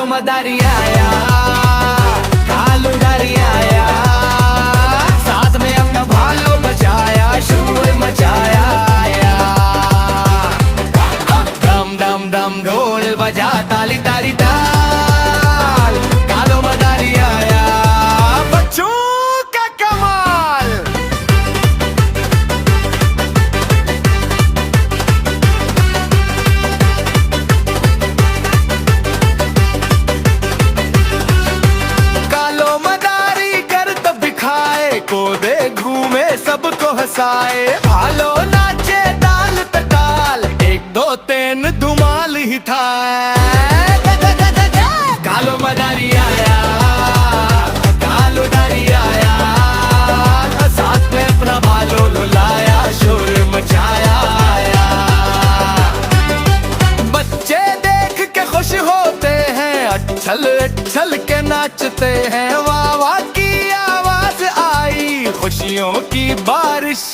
मदारी आया, कालू दारी आया, साथ में हमने भालो बजाया, शोर मचाया आया। दम दम दम ढोल बजा, ताली ताली ताल, कालो मदारी आया, बच्चों का कमाल। को दे घूमे सबको हंसाए, भालो नाचे ताल पे ताल, एक दो तीन धुमाल ही था। कालो मदारी आया, कालो दारी आया, साथ में अपना भालो लुलाया, शोर मचाया आया। बच्चे देख के खुश होते हैं, अच्छल अच्छल के नाचते हैं, वाह वाह की आवाज आई, खुशियों की बारिश